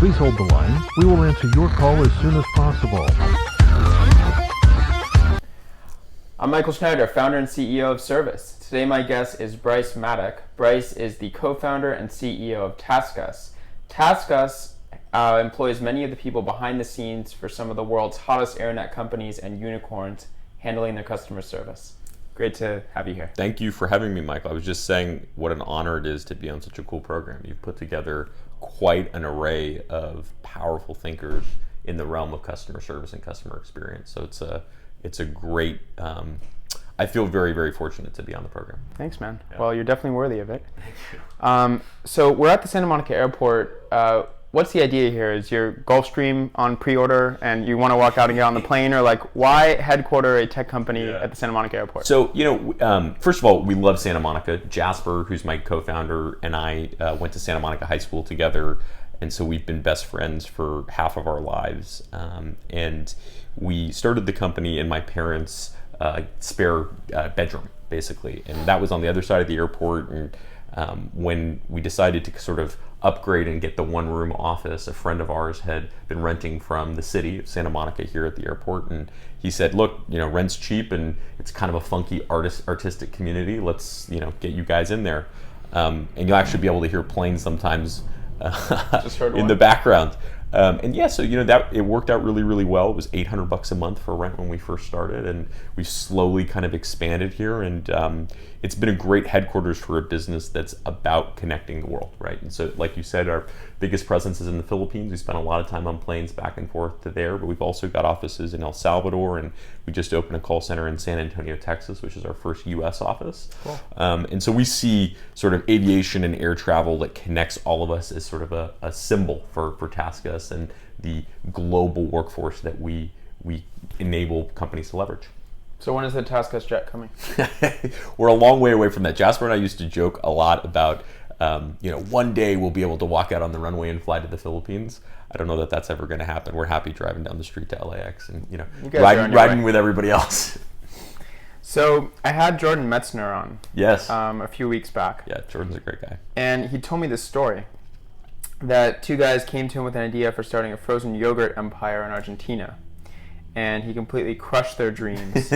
Please hold the line. We will answer your call as soon as possible. I'm Michael Schneider, founder and CEO of Service. Today my guest is Bryce Maddock. Bryce is the co-founder and CEO of TaskUs. TaskUs employs many of the people behind the scenes for some of the world's hottest internet companies and unicorns handling their customer service. Great to have you here. Thank you for having me, Michael. I was just saying what an honor it is to be on such a cool program. You've put together quite an array of powerful thinkers in the realm of customer service and customer experience. So it's a great, I feel very, very fortunate to be on the program. Thanks, man. Yeah. Well, you're definitely worthy of it. Thank you. So we're at the Santa Monica Airport. What's the idea here? Is your Gulfstream on pre-order and you want to walk out and get on the plane, or like why headquarter a tech company at the Santa Monica Airport? So, first of all, we love Santa Monica. Jasper, who's my co-founder, and I went to Santa Monica High School together. And so we've been best friends for half of our lives. And we started the company in my parents' spare bedroom, basically. And that was on the other side of the airport. And when we decided to sort of upgrade and get the one-room office, a friend of ours had been renting from the city of Santa Monica here at the airport. And he said, look, rent's cheap and it's kind of a funky artistic community. Let's, get you guys in there. And you'll actually be able to hear planes sometimes in the background. So that it worked out really, really well. It was $800 a month for rent when we first started, and we slowly kind of expanded here. And it's been a great headquarters for a business that's about connecting the world, right? And so, like you said, our biggest presence is in the Philippines. We spend a lot of time on planes back and forth to there, but we've also got offices in El Salvador, and we just opened a call center in San Antonio, Texas, which is our first U.S. office. Cool. And so we see sort of aviation and air travel that connects all of us as sort of a symbol for TaskUs and the global workforce that we enable companies to leverage. So when is the TaskUs jet coming? We're a long way away from that. Jasper and I used to joke a lot about, one day we'll be able to walk out on the runway and fly to the Philippines. I don't know that that's ever going to happen. We're happy driving down the street to LAX and riding with everybody else. So I had Jordan Metzner on. Yes. A few weeks back. Yeah, Jordan's a great guy. And he told me this story that two guys came to him with an idea for starting a frozen yogurt empire in Argentina. And he completely crushed their dreams.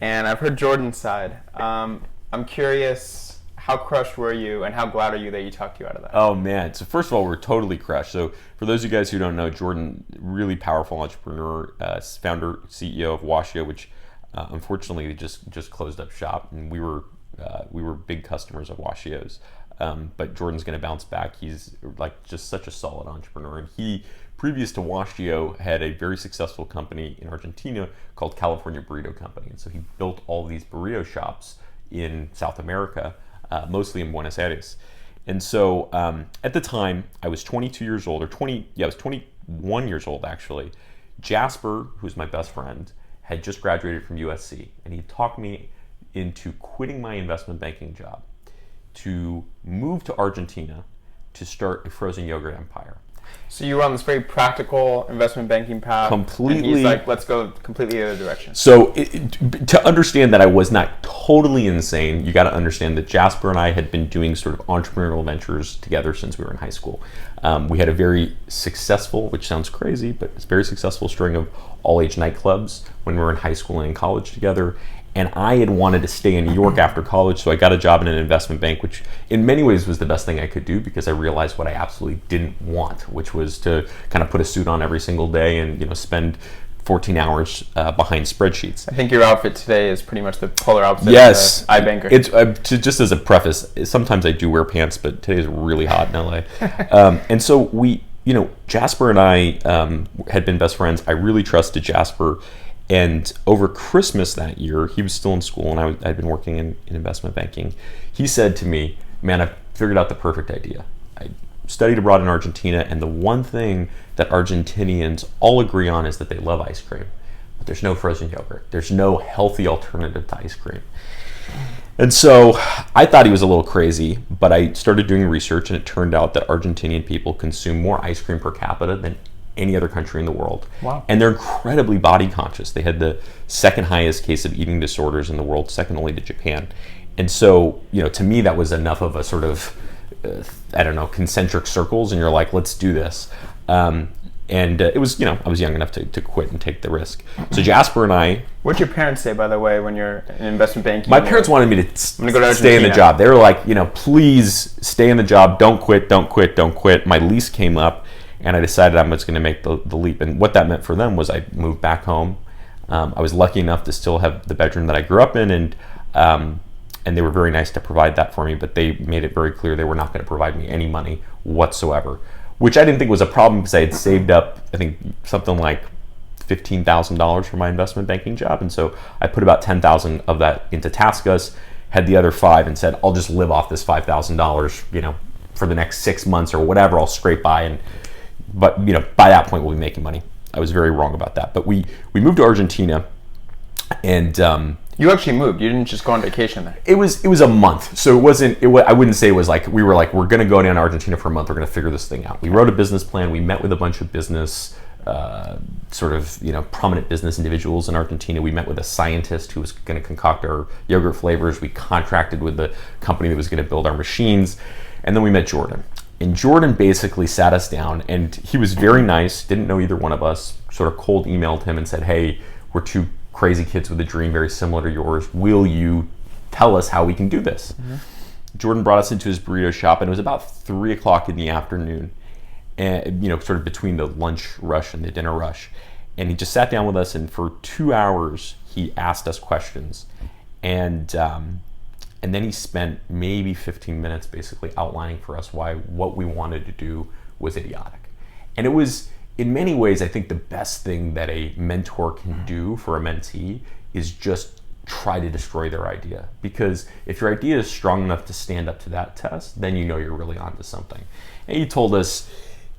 And I've heard Jordan's side. I'm curious, how crushed were you, and how glad are you that you talked you out of that? Oh man! So first of all, we're totally crushed. So for those of you guys who don't know, Jordan, really powerful entrepreneur, founder, CEO of Washio, which unfortunately just closed up shop, and we were big customers of Washio's. But Jordan's going to bounce back. He's like just such a solid entrepreneur, and he, previous to Washio, had a very successful company in Argentina called California Burrito Company. And so he built all these burrito shops in South America, mostly in Buenos Aires. And so at the time, I was 22 years old, I was 21 years old actually. Jasper, who's my best friend, had just graduated from USC, and he talked me into quitting my investment banking job to move to Argentina to start a frozen yogurt empire. So you were on this very practical investment banking path. Completely. And he's like, let's go completely the other direction. So to understand that I was not totally insane, you got to understand that Jasper and I had been doing sort of entrepreneurial ventures together since we were in high school. We had a very successful, which sounds crazy, but it's a very successful string of all-age nightclubs when we were in high school and in college together. And I had wanted to stay in New York after college, so I got a job in an investment bank, which in many ways was the best thing I could do because I realized what I absolutely didn't want, which was to kind of put a suit on every single day and spend 14 hours behind spreadsheets. I think your outfit today is pretty much the polar opposite yes, of the iBanker. It's just as a preface, sometimes I do wear pants, but today's really hot in LA. And so Jasper and I had been best friends. I really trusted Jasper. And over Christmas that year, he was still in school and I'd been working in investment banking. He said to me, man, I've figured out the perfect idea. I studied abroad in Argentina, and the one thing that Argentinians all agree on is that they love ice cream. But there's no frozen yogurt. There's no healthy alternative to ice cream. And so I thought he was a little crazy, but I started doing research, and it turned out that Argentinian people consume more ice cream per capita than any other country in the world. Wow. And they're incredibly body conscious. They had the second highest case of eating disorders in the world, second only to Japan. And so, to me, that was enough of a sort of, concentric circles, and you're like, let's do this. And it was, I was young enough to quit and take the risk. So Jasper and I... What'd your parents say, by the way, when you're in investment banking? My parents wanted me to go to stay in the Argentina. job. They were like, please stay in the job. Don't quit, don't quit, don't quit. My lease came up, and I decided I was going to make the leap. And what that meant for them was I moved back home. I was lucky enough to still have the bedroom that I grew up in, and they were very nice to provide that for me, but they made it very clear they were not going to provide me any money whatsoever, which I didn't think was a problem because I had saved up, I think, something like $15,000 for my investment banking job. And so I put about $10,000 of that into TaskUs, had the other $5,000 and said, I'll just live off this $5,000, for the next 6 months or whatever. I'll scrape by. But by that point, we'll be making money. I was very wrong about that. But we moved to Argentina, and you actually moved. You didn't just go on vacation there. it was a month. So I wouldn't say it was like we're going to go down to Argentina for a month. We're going to figure this thing out. We wrote a business plan. We met with a bunch of business prominent business individuals in Argentina. We met with a scientist who was going to concoct our yogurt flavors. We contracted with the company that was going to build our machines, and then we met Jordan. And Jordan basically sat us down, and he was very nice, didn't know either one of us, sort of cold emailed him and said, hey, we're two crazy kids with a dream very similar to yours. Will you tell us how we can do this? Mm-hmm. Jordan brought us into his burrito shop, and it was about 3 o'clock in the afternoon, and sort of between the lunch rush and the dinner rush. And he just sat down with us, and for 2 hours, he asked us questions. And then he spent maybe 15 minutes basically outlining for us why what we wanted to do was idiotic. And it was, in many ways, I think the best thing that a mentor can do for a mentee is just try to destroy their idea. Because if your idea is strong enough to stand up to that test, then you're really onto something. And he told us,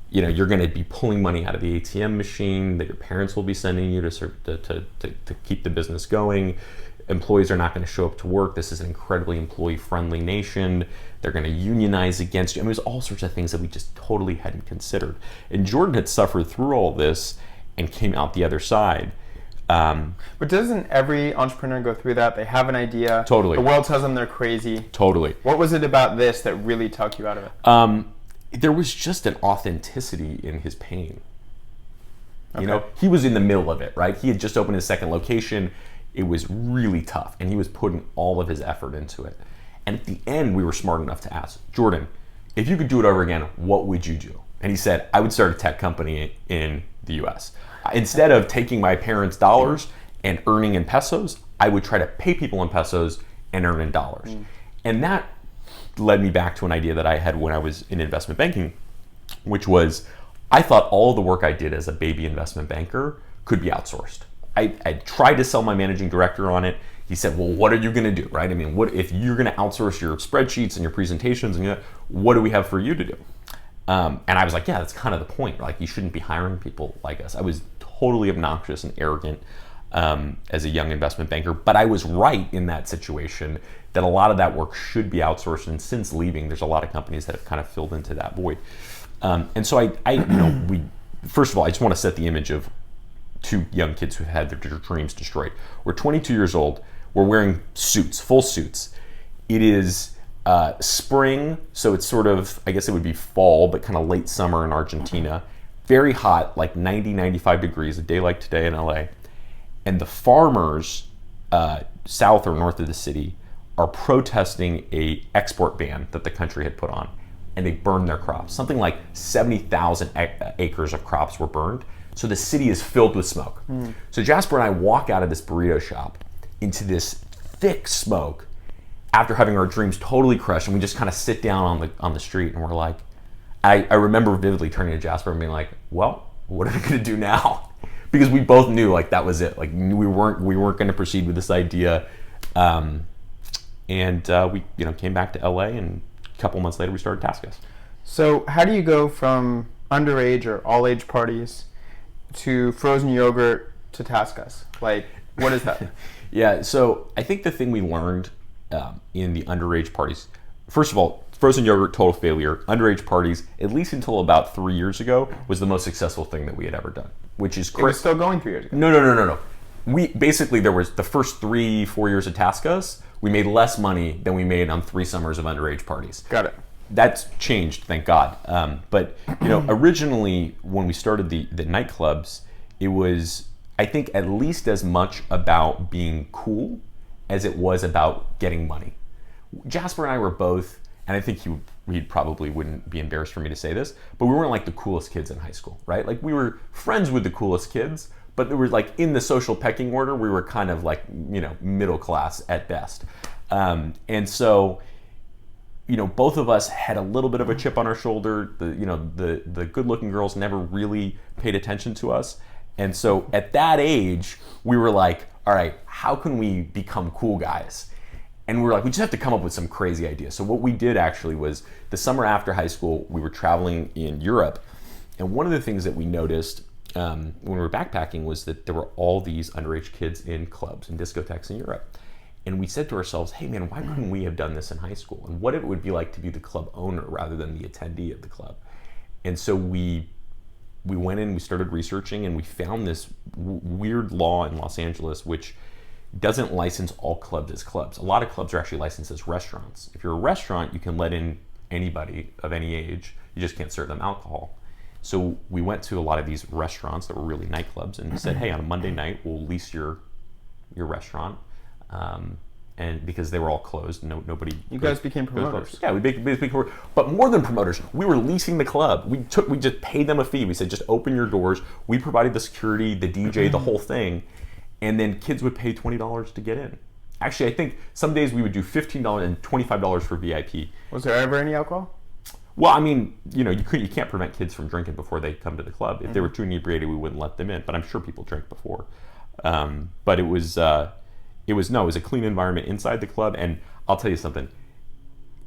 you're going to be pulling money out of the ATM machine that your parents will be sending you to keep the business going. Employees are not going to show up to work. This is an incredibly employee-friendly nation. They're going to unionize against you. I mean, there's all sorts of things that we just totally hadn't considered. And Jordan had suffered through all this and came out the other side. But doesn't every entrepreneur go through that? They have an idea. Totally. The world tells them they're crazy. Totally. What was it about this that really took you out of it? There was just an authenticity in his pain. Okay. He was in the middle of it, right? He had just opened his second location. It was really tough, and he was putting all of his effort into it. And at the end, we were smart enough to ask, Jordan, if you could do it over again, what would you do? And he said, I would start a tech company in the US. Instead of taking my parents' dollars and earning in pesos, I would try to pay people in pesos and earn in dollars. And that led me back to an idea that I had when I was in investment banking, which was I thought all of the work I did as a baby investment banker could be outsourced. I tried to sell my managing director on it. He said, well, what are you going to do, right? I mean, what if you're going to outsource your spreadsheets and your presentations, and what do we have for you to do? And I was like, yeah, that's kind of the point. Like, you shouldn't be hiring people like us. I was totally obnoxious and arrogant as a young investment banker, but I was right in that situation that a lot of that work should be outsourced. And since leaving, there's a lot of companies that have kind of filled into that void. And so first of all, I just want to set the image of two young kids who've had their dreams destroyed. We're 22 years old. We're wearing suits, full suits. It is spring, so it's sort of, I guess it would be fall, but kind of late summer in Argentina. Very hot, like 90, 95 degrees, a day like today in LA. And the farmers south or north of the city are protesting a export ban that the country had put on. And they burned their crops. Something like 70,000 acres of crops were burned. So the city is filled with smoke. So Jasper and I walk out of this burrito shop into this thick smoke after having our dreams totally crushed, and we just kind of sit down on the street, and we're like, I remember vividly turning to Jasper and being like, well, what are we gonna do now? Because we both knew like that was it. Like we weren't gonna proceed with this idea. And we came back to LA, and a couple months later we started TaskUs. So how do you go from underage or all age parties to frozen yogurt to TaskUs? Like, what is that? Yeah, so I think the thing we learned in the underage parties, first of all, frozen yogurt, total failure. Underage parties, at least until about 3 years ago, was the most successful thing that we had ever done, which is It was still going 3 years ago. No. We basically, there was the first 3-4 years of TaskUs, we made less money than we made on 3 summers of underage parties. Got it. that's changed, thank God. But originally when we started the nightclubs, it was, I think, at least as much about being cool as it was about getting money. Jasper and I were both, and I think he probably wouldn't be embarrassed for me to say this, but we weren't like the coolest kids in high school, right? Like we were friends with the coolest kids, but there was like in the social pecking order, we were kind of like, middle class at best. And so, both of us had a little bit of a chip on our shoulder. The good-looking girls never really paid attention to us. And so at that age, we were like, all right, how can we become cool guys? And we were like, we just have to come up with some crazy ideas. So what we did actually was the summer after high school, we were traveling in Europe. And one of the things that we noticed when we were backpacking was that there were all these underage kids in clubs and discotheques in Europe. And we said to ourselves, hey man, why couldn't we have done this in high school? And what it would be like to be the club owner rather than the attendee of the club. And so we went in, we started researching, and we found this weird law in Los Angeles which doesn't license all clubs as clubs. A lot of clubs are actually licensed as restaurants. If you're a restaurant, you can let in anybody of any age. You just can't serve them alcohol. So we went to a lot of these restaurants that were really nightclubs and said, hey, on a Monday night, we'll lease your restaurant. And because they were all closed, nobody. You guys became promoters. Yeah, we became, but more than promoters, we were leasing the club. We just paid them a fee. We said, just open your doors. We provided the security, the DJ, the whole thing. And then kids would pay $20 to get in. Actually, I think some days we would do $15 and $25 for VIP. Was there ever any alcohol? Well, I mean, you can't prevent kids from drinking before they come to the club. If they were too inebriated, we wouldn't let them in. But I'm sure people drank before. But it was a clean environment inside the club. And I'll tell you something.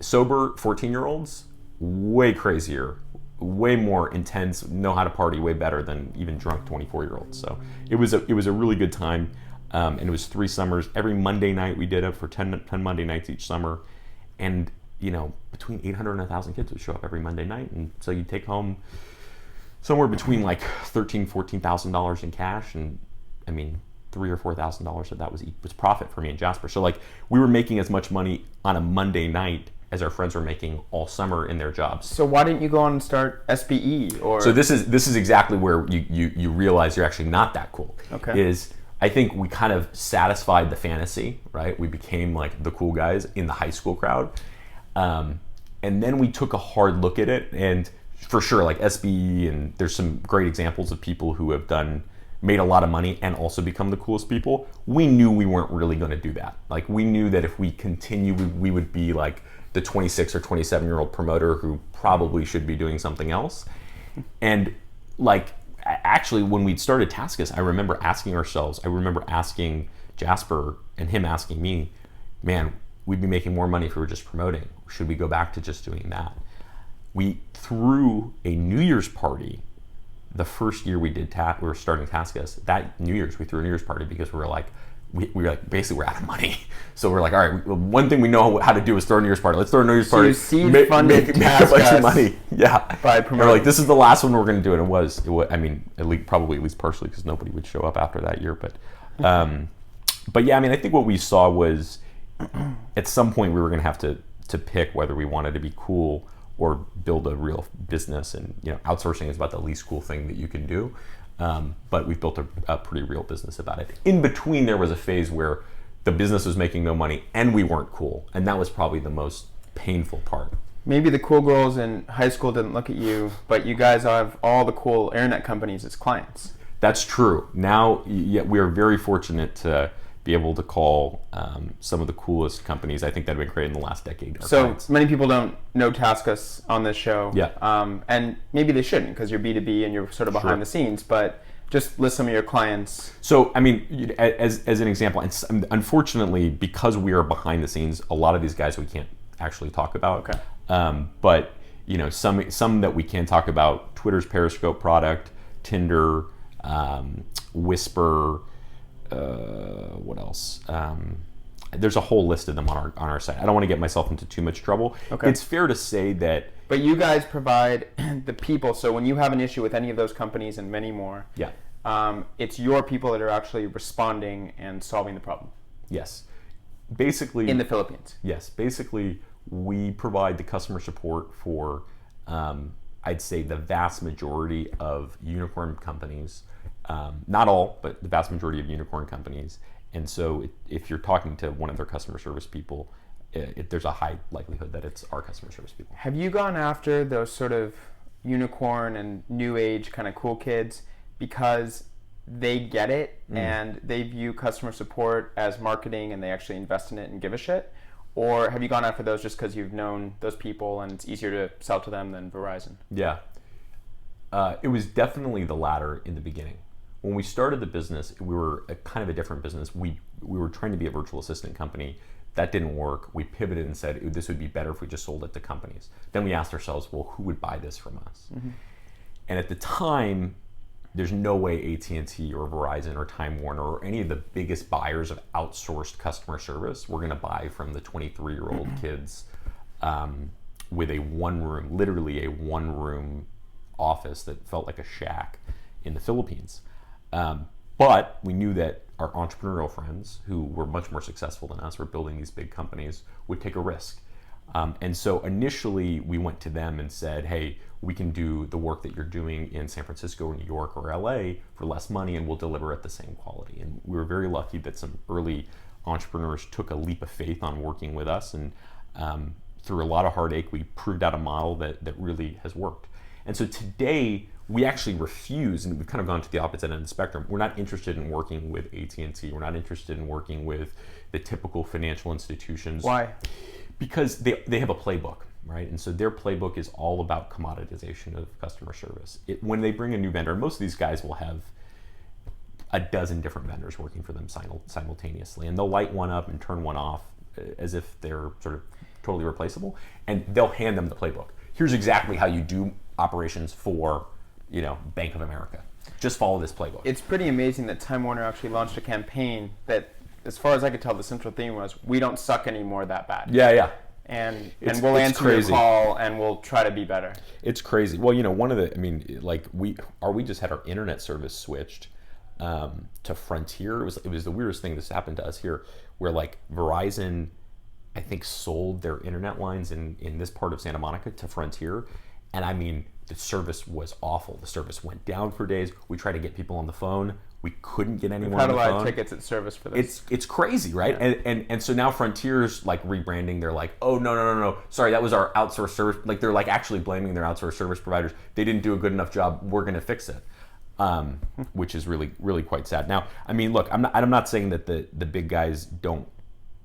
Sober 14-year-olds, way crazier, way more intense, know how to party way better than even drunk 24-year-olds. So it was a really good time, and it was 3 summers. Every Monday night we did it for 10 Monday nights each summer, and between 800 and 1,000 kids would show up every Monday night, and so you take home somewhere between like $13,000-$14,000 in cash, and I mean $3,000 or $4,000 of that was profit for me and Jasper. So like we were making as much money on a Monday night as our friends were making all summer in their jobs. So why didn't you go on and start SBE? Or so this is exactly where you realize you're actually not that cool. Okay. I think we kind of satisfied the fantasy, right? We became like the cool guys in the high school crowd, and then we took a hard look at it. And for sure, like SBE, and there's some great examples of people who have made a lot of money and also become the coolest people. We knew we weren't really going to do that. Like we knew that if we continue, we would be like the 26 or 27-year-old promoter who probably should be doing something else. And like, actually when we'd started TaskUs, I remember asking Jasper and him asking me, man, we'd be making more money if we were just promoting. Should we go back to just doing that? We threw a New Year's party the first year we were starting TaskUs. That New Year's, we threw a New Year's party because we were like, we're out of money. So we're like, all right, one thing we know how to do is throw a New Year's party. Let's throw a New Year's party. So you seed funded make a bunch of money. Yeah. By promoting. We're like, this is the last one we're going to do. And it was I mean, probably at least partially because nobody would show up after that year. But yeah, I mean, I think what we saw was at some point we were going to have to pick whether we wanted to be cool or build a real business. And outsourcing is about the least cool thing that you can do. But we've built a pretty real business about it. In between, there was a phase where the business was making no money and we weren't cool. And that was probably the most painful part. Maybe the cool girls in high school didn't look at you, but you guys have all the cool internet companies as clients. That's true. Now, we are very fortunate to be able to call some of the coolest companies I think that have been created in the last decade. So clients. Many people don't know TaskUs on this show. Yeah. And maybe they shouldn't because you're B2B and you're sort of behind the scenes, but just list some of your clients. So, I mean, as an example, and unfortunately, because we are behind the scenes, a lot of these guys we can't actually talk about. Okay. But, some that we can talk about, Twitter's Periscope product, Tinder, Whisper, what else? There's a whole list of them on our site. I don't want to get myself into too much trouble. Okay. It's fair to say that. But you guys provide the people. So when you have an issue with any of those companies and many more, yeah, it's your people that are actually responding and solving the problem. Yes. Basically. In the Philippines. Yes. Basically, we provide the customer support for, I'd say, the vast majority of unicorn companies. Not all, but the vast majority of unicorn companies. And so if you're talking to one of their customer service people, there's a high likelihood that it's our customer service people. Have you gone after those sort of unicorn and new age kind of cool kids because they get it and they view customer support as marketing and they actually invest in it and give a shit? Or have you gone after those just because you've known those people and it's easier to sell to them than Verizon? Yeah. It was definitely the latter in the beginning. When we started the business, we were a kind of a different business. We were trying to be a virtual assistant company. That didn't work. We pivoted and said this would be better if we just sold it to companies. Then we asked ourselves, well, who would buy this from us? And at the time, there's no way AT&T or Verizon or Time Warner or any of the biggest buyers of outsourced customer service were going to buy from the 23-year-old kids with a literally a one-room office that felt like a shack in the Philippines. But we knew that our entrepreneurial friends, who were much more successful than us, were building these big companies, would take a risk. And so initially we went to them and said, hey, we can do the work that you're doing in San Francisco or New York or LA for less money and we'll deliver at the same quality. And we were very lucky that some early entrepreneurs took a leap of faith on working with us. And through a lot of heartache, we proved out a model that really has worked. And so today, we actually refuse, and we've kind of gone to the opposite end of the spectrum. We're not interested in working with AT&T. We're not interested in working with the typical financial institutions. Why? Because they have a playbook, right? And so their playbook is all about commoditization of customer service. When they bring a new vendor, most of these guys will have a dozen different vendors working for them simultaneously, and they'll light one up and turn one off as if they're sort of totally replaceable, and they'll hand them the playbook. Here's exactly how you do operations for, Bank of America. Just follow this playbook. It's pretty amazing that Time Warner actually launched a campaign that, as far as I could tell, the central theme was, we don't suck anymore that bad. Yeah. And we'll answer your call and we'll try to be better. It's crazy. Well, one of the, we just had our internet service switched to Frontier. It was the weirdest thing that's happened to us here, where Verizon, I think, sold their internet lines in this part of Santa Monica to Frontier. And the service was awful. The service went down for days. We tried to get people on the phone. We couldn't get anyone on the phone. We've had a lot of tickets at service for this. It's crazy, right? Yeah. And so now Frontier's rebranding. They're like, oh, no. Sorry, that was our outsourced service. They're actually blaming their outsourced service providers. They didn't do a good enough job. We're going to fix it. Which is really, really quite sad. Now, look, I'm not saying that the big guys don't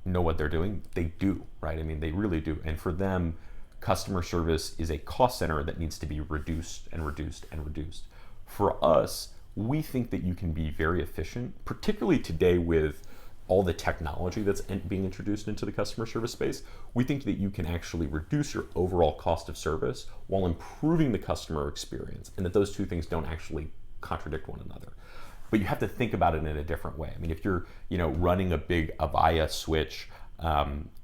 know what they're doing. They do, right? They really do. And for them, customer service is a cost center that needs to be reduced and reduced and reduced. For us, we think that you can be very efficient, particularly today with all the technology that's being introduced into the customer service space. We think that you can actually reduce your overall cost of service while improving the customer experience, and that those two things don't actually contradict one another. But you have to think about it in a different way. If you're running a big Avaya switch,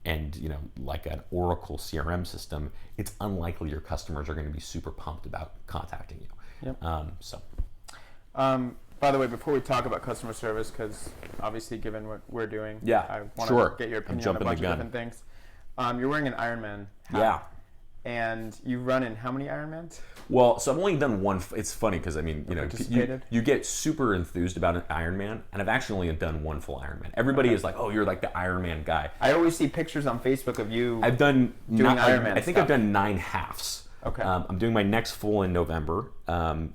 and like an Oracle CRM system, it's unlikely your customers are going to be super pumped about contacting you. Yep. By the way, before we talk about customer service, because obviously given what we're doing, I want to get your opinion on a bunch of different things. You're wearing an Ironman hat. Yeah. And you run in how many Ironmans? Well, so I've only done one. It's funny because you get super enthused about an Ironman, and I've actually only done one full Ironman. Everybody is like, "Oh, you're like the Ironman guy." I always see pictures on Facebook of you. I've done doing Ironman. I think I've done 9 halves. Okay. I'm doing my next full in November, I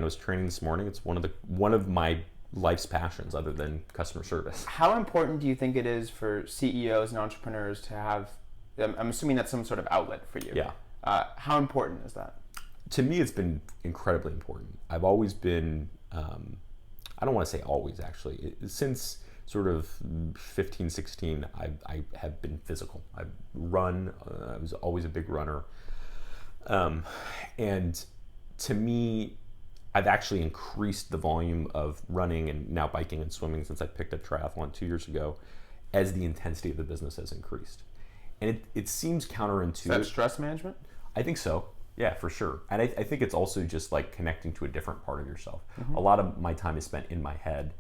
was training this morning. It's one of my life's passions, other than customer service. How important do you think it is for CEOs and entrepreneurs to have? I'm assuming that's some sort of outlet for you. Yeah. How important is that? To me, it's been incredibly important. I've always been, I don't want to say always actually, since sort of 15, 16, I have been physical. I've run, I was always a big runner. And to me, I've actually increased the volume of running and now biking and swimming since I picked up triathlon 2 years ago, as the intensity of the business has increased. And it seems counterintuitive. Is that stress management? I think so. Yeah, for sure. And I think it's also just connecting to a different part of yourself. Mm-hmm. A lot of my time is spent in my head,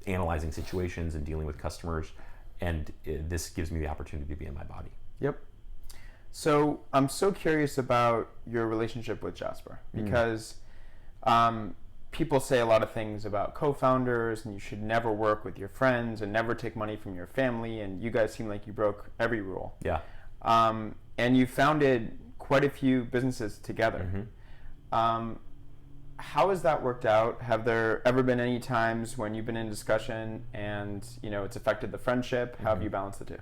analyzing situations and dealing with customers. this gives me the opportunity to be in my body. Yep. So I'm so curious about your relationship with Jasper because people say a lot of things about co-founders and you should never work with your friends and never take money from your family, and you guys seem like you broke every rule. Yeah. And you founded quite a few businesses together. How has that worked out? Have there ever been any times when you've been in discussion and it's affected the friendship? How have you balanced the two?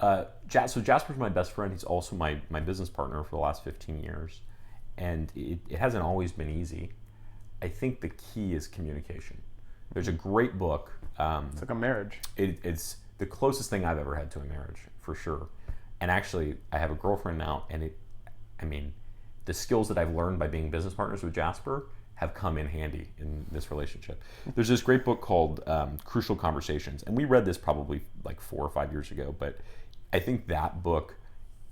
So Jasper's my best friend. He's also my business partner for the last 15 years. And it hasn't always been easy. I think the key is communication. There's a great book. It's like a marriage. It's the closest thing I've ever had to a marriage, for sure. And actually, I have a girlfriend now, and the skills that I've learned by being business partners with Jasper have come in handy in this relationship. There's this great book called Crucial Conversations, and we read this probably like 4 or 5 years ago, but I think that book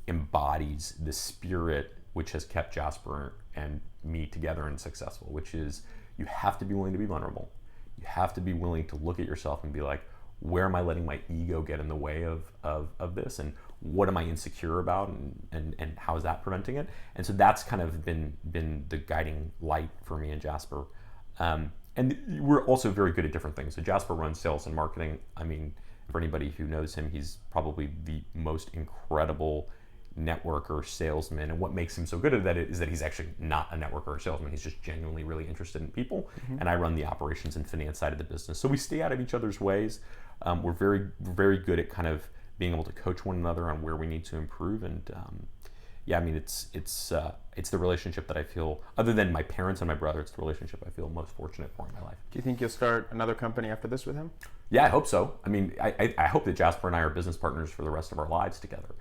embodies the spirit which has kept Jasper and me together and successful, which is you have to be willing to be vulnerable. You have to be willing to look at yourself and be like, where am I letting my ego get in the way of this? And what am I insecure about? And how is that preventing it? And so that's kind of been the guiding light for me and Jasper. And we're also very good at different things. So Jasper runs sales and marketing. For anybody who knows him, he's probably the most incredible networker, salesman, and what makes him so good at that is that he's actually not a networker or salesman. He's just genuinely really interested in people, and I run the operations and finance side of the business. So we stay out of each other's ways. We're very, very good at kind of being able to coach one another on where we need to improve, and it's the relationship that I feel, other than my parents and my brother, it's the relationship I feel most fortunate for in my life. Do you think you'll start another company after this with him? Yeah, I hope so. I hope that Jasper and I are business partners for the rest of our lives together.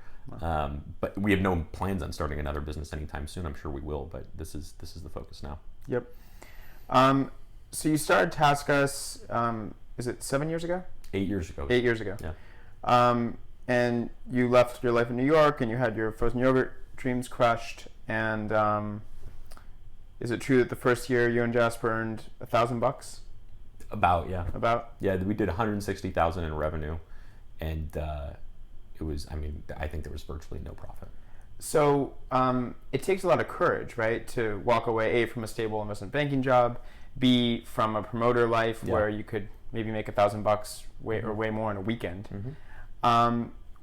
But we have no plans on starting another business anytime soon. I'm sure we will, but this is the focus now. Yep. So you started TaskUs, is it 7 years ago? 8 years ago. 8 years ago. Yeah. And you left your life in New York and you had your frozen yogurt dreams crushed. And is it true that the first year you and Jasper earned $1,000? About, yeah. About? Yeah, we did $160,000 in revenue, and it was, I think there was virtually no profit. So it takes a lot of courage, right, to walk away, A, from a stable investment banking job, B, from a promoter life where you could maybe make $1,000 or way more in a weekend.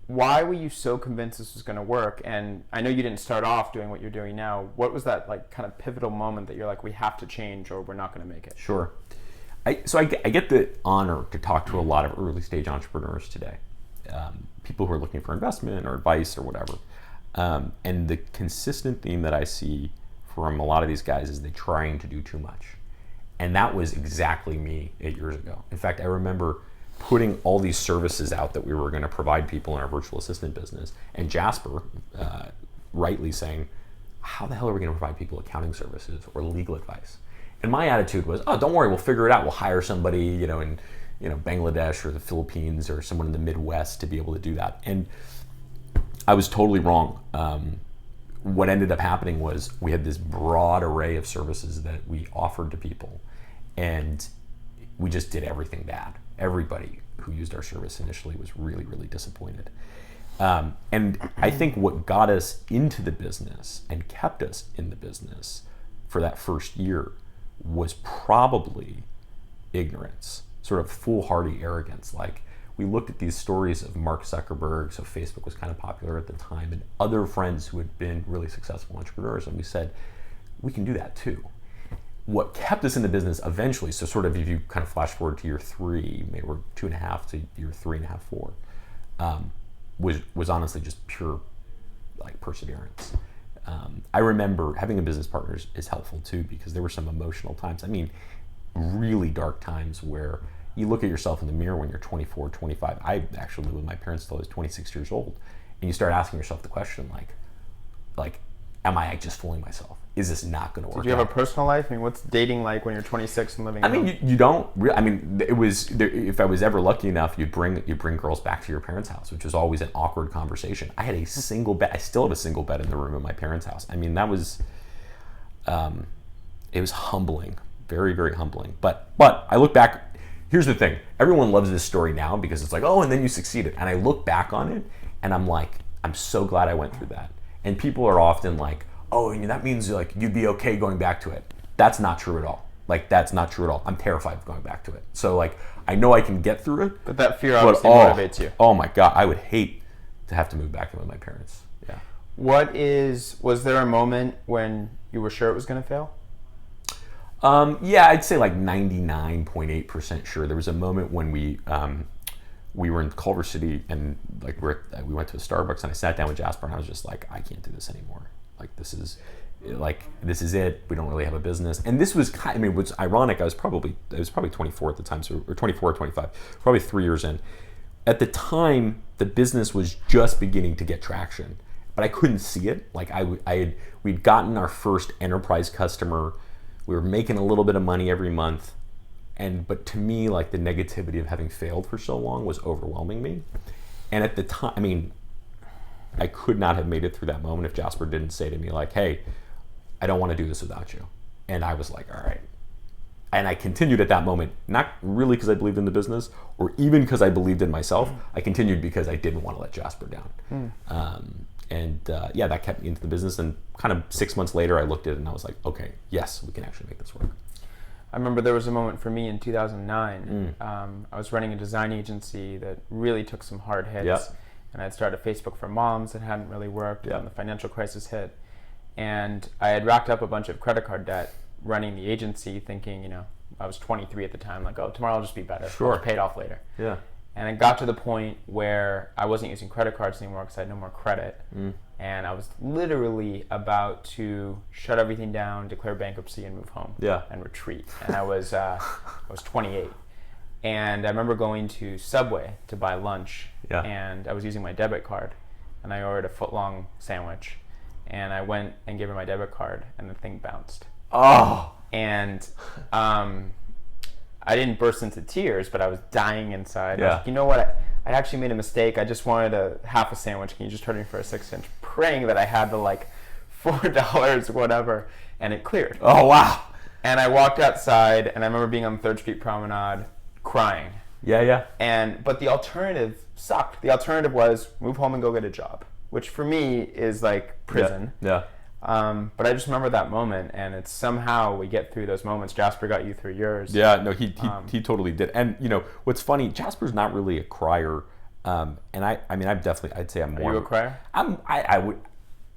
Why were you so convinced this was going to work? And I know you didn't start off doing what you're doing now. What was that kind of pivotal moment that you're like, we have to change or we're not going to make it? Sure. I get the honor to talk to a lot of early stage entrepreneurs today, people who are looking for investment or advice or whatever. And the consistent theme that I see from a lot of these guys is they're trying to do too much. And that was exactly me 8 years ago. In fact, I remember putting all these services out that we were going to provide people in our virtual assistant business, and Jasper rightly saying, how the hell are we going to provide people accounting services or legal advice? And my attitude was, oh, don't worry, we'll figure it out. We'll hire somebody, in Bangladesh or the Philippines or someone in the Midwest to be able to do that. And I was totally wrong. What ended up happening was we had this broad array of services that we offered to people, and we just did everything bad. Everybody who used our service initially was really, really disappointed. And I think what got us into the business and kept us in the business for that first year was probably ignorance, sort of foolhardy arrogance. Like, we looked at these stories of Mark Zuckerberg, so Facebook was kind of popular at the time, and other friends who had been really successful entrepreneurs, and we said, we can do that too. What kept us in the business eventually, so sort of if you kind of flash forward to year 3, maybe we're 2.5 to year 3.5, 4, was honestly just pure perseverance. I remember having a business partner is helpful too, because there were some emotional times. Really dark times where you look at yourself in the mirror when you're 24, 25. I actually lived with my parents until I was 26 years old. And you start asking yourself the question, like, am I just fooling myself? Is this not going to work out? Did you have a personal life? What's dating like when you're 26 and living alone? You don't really, it was, if I was ever lucky enough, you'd bring girls back to your parents' house, which was always an awkward conversation. I had a single bed. I still have a single bed in the room of my parents' house. That was, it was humbling, very, very humbling. But I look back, here's the thing. Everyone loves this story now because it's like, oh, and then you succeeded. And I look back on it and I'm like, I'm so glad I went through that. And people are often like, oh, and that means like you'd be okay going back to it. That's not true at all. Like, that's not true at all. I'm terrified of going back to it. So like, I know I can get through it. But that fear obviously motivates you. Oh my God, I would hate to have to move back in with my parents. Yeah. Was there a moment when you were sure it was going to fail? Yeah, I'd say like 99.8% sure. There was a moment when we were in Culver City and like we went to a Starbucks and I sat down with Jasper and I was just like, I can't do this anymore. Like this is it. We don't really have a business. And this was what's ironic. I was probably 24 at the time, or 24 or 25, probably 3 years in. At the time, the business was just beginning to get traction, but I couldn't see it. Like we'd gotten our first enterprise customer. We were making a little bit of money every month. But to me, like the negativity of having failed for so long was overwhelming me. And at the time, I could not have made it through that moment if Jasper didn't say to me like, hey, I don't want to do this without you. And I was like, all right. And I continued at that moment, not really because I believed in the business or even because I believed in myself. I continued because I didn't want to let Jasper down. That kept me into the business. And kind of 6 months later, I looked at it and I was like, okay, yes, we can actually make this work. I remember there was a moment for me in 2009. I was running a design agency that really took some hard hits. Yep. And I'd started Facebook for Moms that hadn't really worked when the financial crisis hit. And I had racked up a bunch of credit card debt running the agency thinking, I was 23 at the time, like, oh, tomorrow will just be better. Sure. I'll just pay it off later. Yeah. And it got to the point where I wasn't using credit cards anymore because I had no more credit. And I was literally about to shut everything down, declare bankruptcy, and move home. And retreat. And I was 28. And I remember going to Subway to buy lunch. And I was using my debit card. And I ordered a foot-long sandwich. And I went and gave her my debit card, and the thing bounced. Oh! And I didn't burst into tears, but I was dying inside. I was like, you know what? I actually made a mistake. I just wanted a half a sandwich. Can you just turn me for a 6-inch? Praying that I had the like $4, whatever, and it cleared. Oh, wow. And I walked outside, and I remember being on 3rd Street Promenade crying. Yeah. But the alternative sucked. The alternative was move home and go get a job, which for me is like prison. Yeah. But I just remember that moment, and it's somehow we get through those moments. Jasper got you through yours. Yeah, no, he totally did. And what's funny, Jasper's not really a crier, and I'd say I'm more. Are you a crier?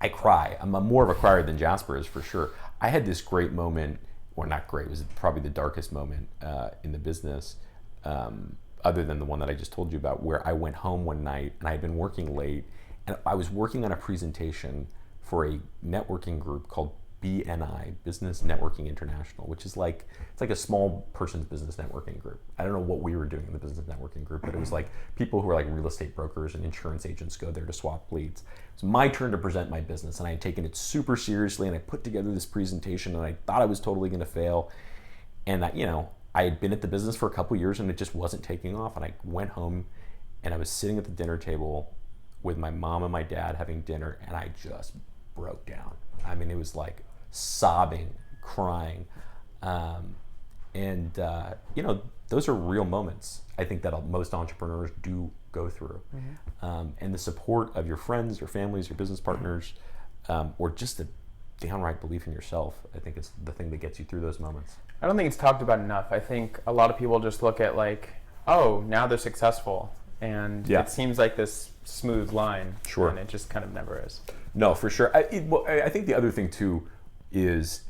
I cry. I'm more of a crier than Jasper is for sure. I had this great moment, or not great, it was probably the darkest moment in the business, other than the one that I just told you about, where I went home one night and I had been working late, and I was working on a presentation for a networking group called BNI, Business Networking International, which is it's like a small person's business networking group. I don't know what we were doing in the business networking group, but it was like people who are like real estate brokers and insurance agents go there to swap leads. It was my turn to present my business, and I had taken it super seriously, and I put together this presentation, and I thought I was totally going to fail. And I had been at the business for a couple years, and it just wasn't taking off. And I went home, and I was sitting at the dinner table with my mom and my dad having dinner, and I just broke down. It was like sobbing, crying, those are real moments. I think that most entrepreneurs do go through, and the support of your friends, your families, your business partners, or just the downright belief in yourself, I think is the thing that gets you through those moments. I don't think it's talked about enough. I think a lot of people just look at like, oh, now they're successful, and it seems like this smooth line, and it just kind of never is. No, for sure. I think the other thing too is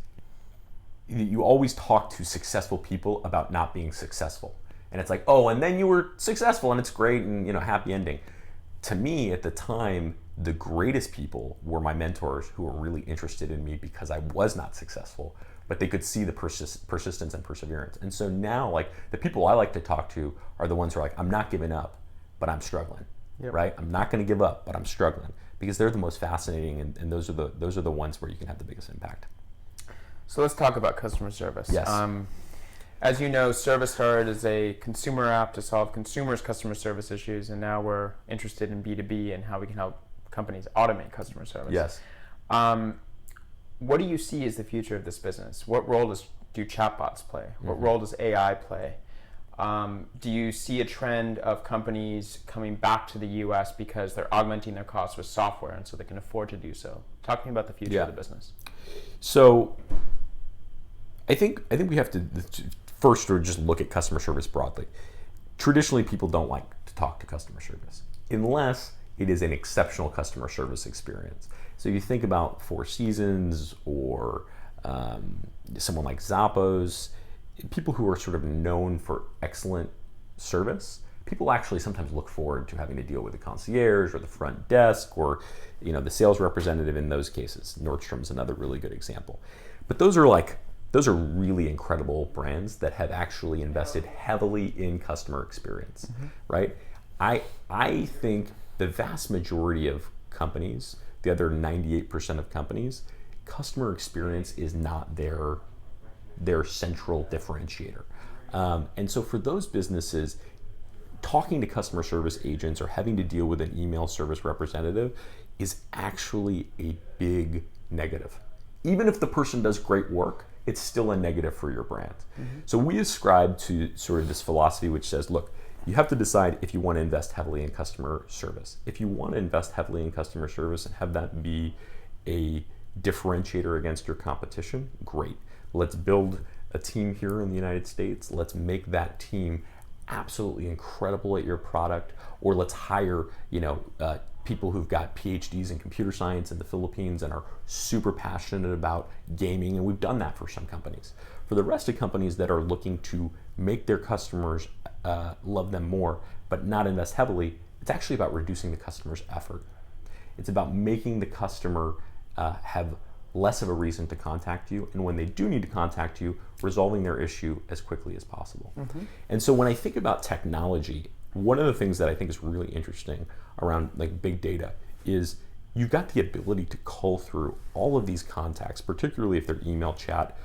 you always talk to successful people about not being successful, and it's like, oh, and then you were successful and it's great and happy ending. To me, at the time, the greatest people were my mentors who were really interested in me because I was not successful, but they could see the persistence and perseverance. And so now, like, the people I like to talk to are the ones who are like, I'm not giving up, but I'm struggling. Right? I'm not going to give up, but I'm struggling, because they're the most fascinating, and those are the ones where you can have the biggest impact. So let's talk about customer service. Yes. As you know, Service Started is a consumer app to solve consumers' customer service issues, and now we're interested in B2B and how we can help companies automate customer service. Yes. What do you see as the future of this business? What role do chatbots play? What role does AI play? Do you see a trend of companies coming back to the U.S. because they're augmenting their costs with software and so they can afford to do so? Talking about the future of the business. So I think we have to first or just look at customer service broadly. Traditionally, people don't like to talk to customer service unless it is an exceptional customer service experience. So you think about Four Seasons or someone like Zappos, people who are sort of known for excellent service. People actually sometimes look forward to having to deal with the concierge or the front desk or the sales representative in those cases. Nordstrom's another really good example. But those are really incredible brands that have actually invested heavily in customer experience, right? I think the vast majority of companies, the other 98% of companies, customer experience is not their central differentiator. And so for those businesses, talking to customer service agents or having to deal with an email service representative is actually a big negative. Even if the person does great work, it's still a negative for your brand. So we ascribe to sort of this philosophy which says, look, you have to decide if you want to invest heavily in customer service. If you want to invest heavily in customer service and have that be a differentiator against your competition, great. Let's build a team here in the United States. Let's make that team absolutely incredible at your product, or let's hire, people who've got PhDs in computer science in the Philippines and are super passionate about gaming, and we've done that for some companies. For the rest of companies that are looking to make their customers love them more, but not invest heavily, it's actually about reducing the customer's effort. It's about making the customer have less of a reason to contact you, and when they do need to contact you, resolving their issue as quickly as possible. And so when I think about technology, one of the things that I think is really interesting around like big data is you've got the ability to cull through all of these contacts, particularly if they're email, chat,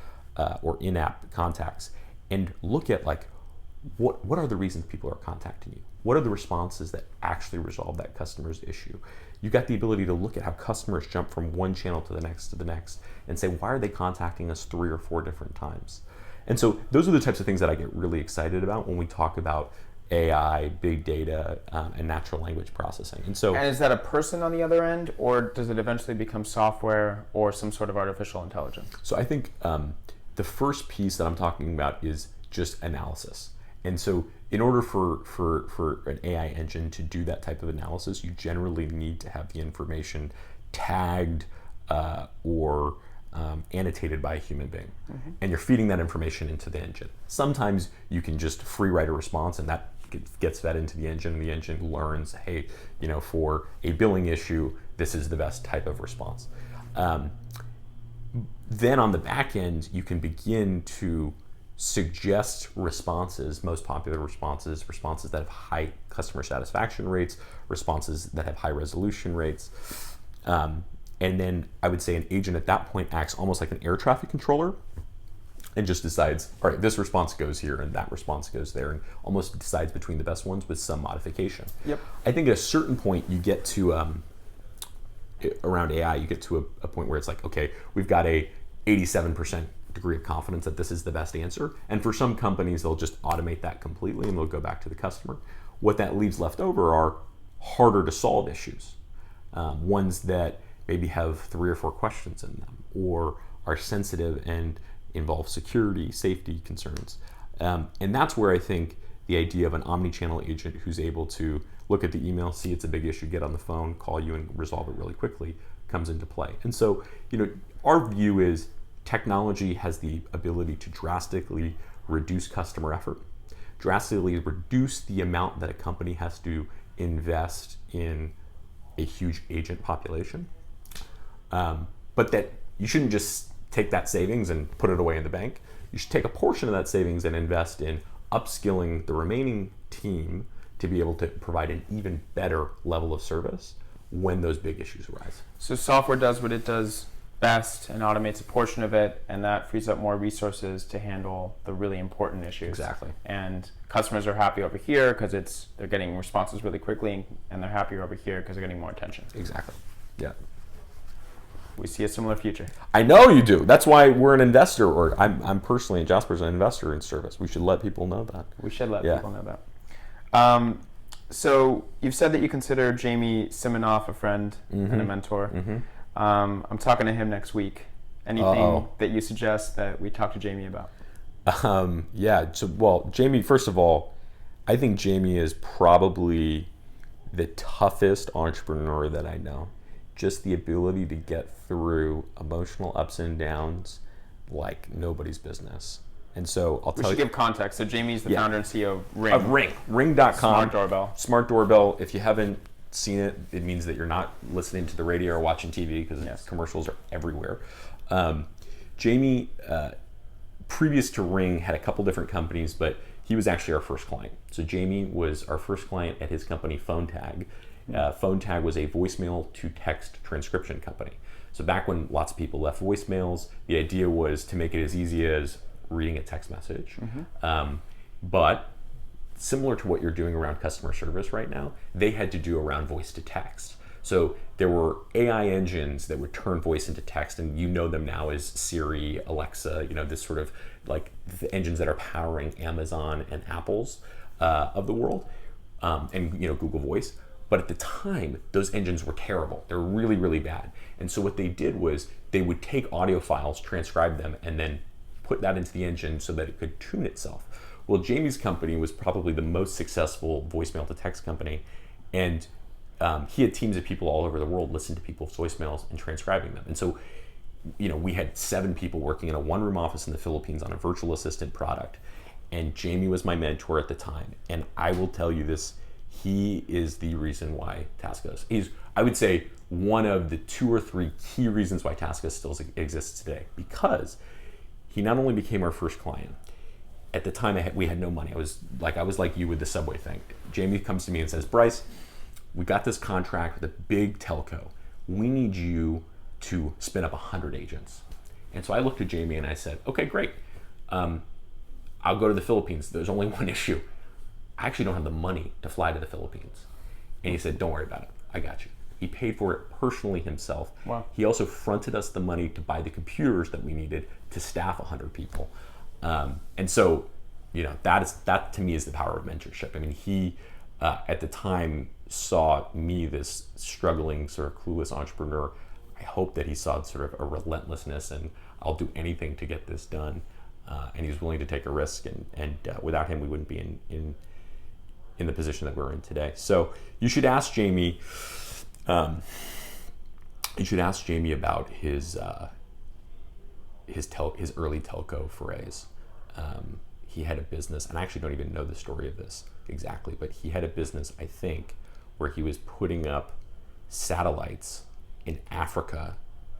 or in-app contacts, and look at like what are the reasons people are contacting you? What are the responses that actually resolve that customer's issue? You got the ability to look at how customers jump from one channel to the next and say, why are they contacting us 3 or 4 different times? And so those are the types of things that I get really excited about when we talk about AI, big data, and natural language processing. And is that a person on the other end, or does it eventually become software or some sort of artificial intelligence? So I think the first piece that I'm talking about is just analysis. And so in order for an AI engine to do that type of analysis, you generally need to have the information tagged or annotated by a human being. And you're feeding that information into the engine. Sometimes you can just free write a response and that gets fed into the engine, and the engine learns, hey, for a billing issue, this is the best type of response. Then on the back end, you can begin to suggest responses, most popular responses that have high customer satisfaction rates, responses that have high resolution rates. And then I would say an agent at that point acts almost like an air traffic controller and just decides, all right, this response goes here and that response goes there, and almost decides between the best ones with some modification. I think at a certain point you get to, around AI, you get to a point where it's like, okay, we've got a 87% degree of confidence that this is the best answer. And for some companies, they'll just automate that completely and they'll go back to the customer. What that leaves left over are harder to solve issues, ones that maybe have 3 or 4 questions in them or are sensitive and involve security, safety concerns. And that's where I think the idea of an omnichannel agent who's able to look at the email, see it's a big issue, get on the phone, call you and resolve it really quickly comes into play. And so, our view is technology has the ability to drastically reduce customer effort, drastically reduce the amount that a company has to invest in a huge agent population, but that you shouldn't just take that savings and put it away in the bank. You should take a portion of that savings and invest in upskilling the remaining team to be able to provide an even better level of service when those big issues arise. So software does what it does best and automates a portion of it, and that frees up more resources to handle the really important issues. Exactly. And customers are happy over here because they're getting responses really quickly, and they're happier over here because they're getting more attention. Exactly. Yeah. We see a similar future. I know you do. That's why we're an investor, or I'm personally, and Jasper's an investor in service. We should let people know that. We should let people know that. So you've said that you consider Jamie Simonoff a friend and a mentor. I'm talking to him next week. Anything that you suggest that we talk to Jamie about? Jamie, first of all, I think Jamie is probably the toughest entrepreneur that I know. Just the ability to get through emotional ups and downs like nobody's business. And so I'll tell you. We should give context. So Jamie's the founder and CEO of Ring. Ring.com. Smart doorbell. Smart doorbell. If you haven't seen it, it means that you're not listening to the radio or watching TV because commercials are everywhere. Jamie, previous to Ring, had a couple different companies, but he was actually our first client. So Jamie was our first client at his company, PhoneTag. PhoneTag was a voicemail to text transcription company. So back when lots of people left voicemails, the idea was to make it as easy as reading a text message. But similar to what you're doing around customer service right now, they had to do around voice to text. So there were AI engines that would turn voice into text, and you know them now as Siri, Alexa, this sort of like the engines that are powering Amazon and Apple's of the world, and Google Voice. But at the time, those engines were terrible. They were really, really bad. And so what they did was they would take audio files, transcribe them, and then put that into the engine so that it could tune itself. Well, Jamie's company was probably the most successful voicemail to text company, and he had teams of people all over the world listen to people's voicemails and transcribing them. And so, we had 7 people working in a one-room office in the Philippines on a virtual assistant product. And Jamie was my mentor at the time. And I will tell you this, he is the reason why TaskUs. He's, I would say, one of the 2 or 3 key reasons why TaskUs still exists today. Because he not only became our first client, at the time we had no money. I was like you with the Subway thing. Jamie comes to me and says, Bryce, we got this contract with a big telco. We need you to spin up 100 agents. And so I looked at Jamie and I said, okay, great. I'll go to the Philippines. There's only one issue. I actually don't have the money to fly to the Philippines. And he said, don't worry about it. I got you. He paid for it personally himself. Wow. He also fronted us the money to buy the computers that we needed to staff 100 people. And so, that to me is the power of mentorship. I mean, he, at the time, saw me, this struggling, sort of clueless entrepreneur. I hope that he saw sort of a relentlessness and I'll do anything to get this done. And he was willing to take a risk, and without him, we wouldn't be in the position that we're in today. So you should ask Jamie. You should ask Jamie about his early telco forays. He had a business, and I actually don't even know the story of this exactly, but he had a business, I think, where he was putting up satellites in Africa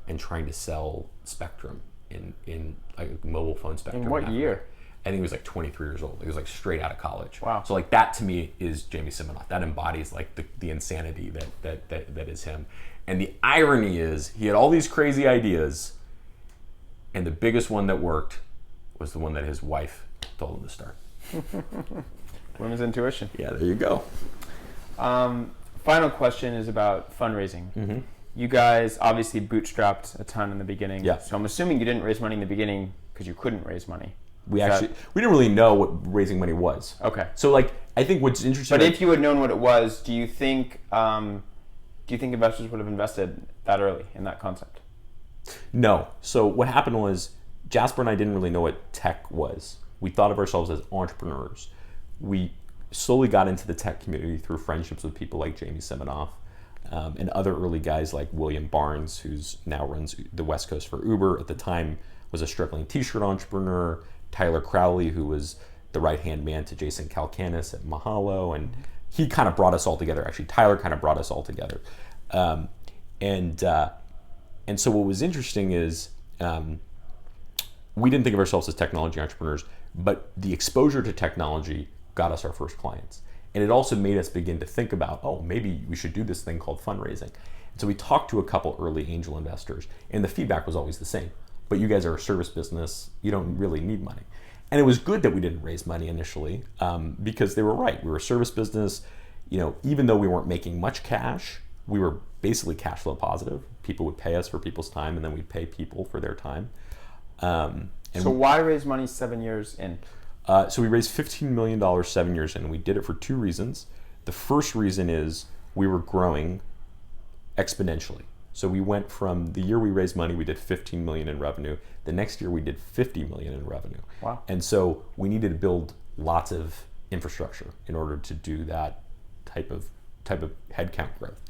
and trying to sell spectrum in like mobile phone spectrum. In what year? I think he was like 23 years old. He was like straight out of college. Wow. So like that to me is Jamie Simonoff. That embodies like the insanity that is him. And the irony is he had all these crazy ideas, and the biggest one that worked was the one that his wife told him to start. Women's intuition. Yeah, there you go. Final question is about fundraising. You guys obviously bootstrapped a ton in the beginning. Yeah. So I'm assuming you didn't raise money in the beginning because you couldn't raise money. We didn't really know what raising money was. Okay. So like I think what's interesting. But if you had known what it was, do you think investors would have invested that early in that concept? No. So what happened was Jasper and I didn't really know what tech was. We thought of ourselves as entrepreneurs. We slowly got into the tech community through friendships with people like Jamie Simonoff, and other early guys like William Barnes, who's now runs the West Coast for Uber. At the time was a struggling t-shirt entrepreneur. Tyler Crowley, who was the right-hand man to Jason Calcanis at Mahalo, and he kind of brought us all together. Actually, Tyler kind of brought us all together. And so what was interesting is we didn't think of ourselves as technology entrepreneurs, but the exposure to technology got us our first clients. And it also made us begin to think about, maybe we should do this thing called fundraising. And so we talked to a couple early angel investors, and the feedback was always the same. But you guys are a service business, you don't really need money. And it was good that we didn't raise money initially, because they were right. We were a service business. Even though we weren't making much cash, we were basically cash flow positive. People would pay us for people's time, and then we'd pay people for their time. So why raise money 7 years in? So we raised $15 million 7 years in. We did it for two reasons. The first reason is we were growing exponentially. So we went from the year we raised money, we did 15 million in revenue. The next year we did 50 million in revenue. Wow. And so we needed to build lots of infrastructure in order to do that type of headcount growth.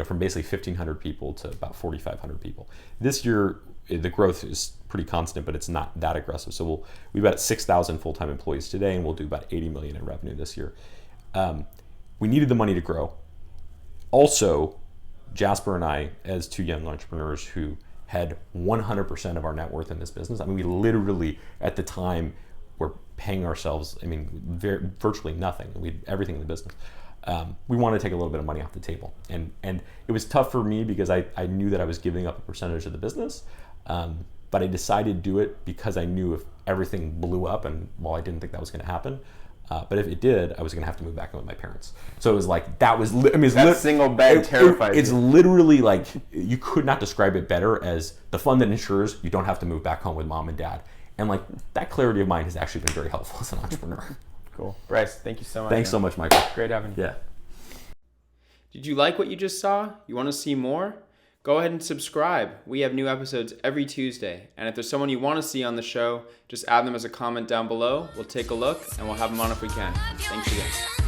From basically 1,500 people to about 4,500 people. This year, the growth is pretty constant, but it's not that aggressive. So we've got 6,000 full-time employees today, and we'll do about 80 million in revenue this year. We needed the money to grow. Also, Jasper and I, as two young entrepreneurs who had 100% of our net worth in this business, we literally, at the time, were paying ourselves, virtually nothing. We had everything in the business. We wanted to take a little bit of money off the table. And it was tough for me because I knew that I was giving up a percentage of the business. But I decided to do it because I knew if everything blew up, and while I didn't think that was going to happen, but if it did, I was going to have to move back in with my parents. So it was like, that single bed terrifies you. It's literally like, you could not describe it better as the fund that ensures you don't have to move back home with mom and dad. And like, that clarity of mind has actually been very helpful as an entrepreneur. Cool. Bryce, thank you so much. Thanks so much, Michael. Great having you. Yeah. Did you like what you just saw? You want to see more? Go ahead and subscribe. We have new episodes every Tuesday. And if there's someone you want to see on the show, just add them as a comment down below. We'll take a look and we'll have them on if we can. Thanks again.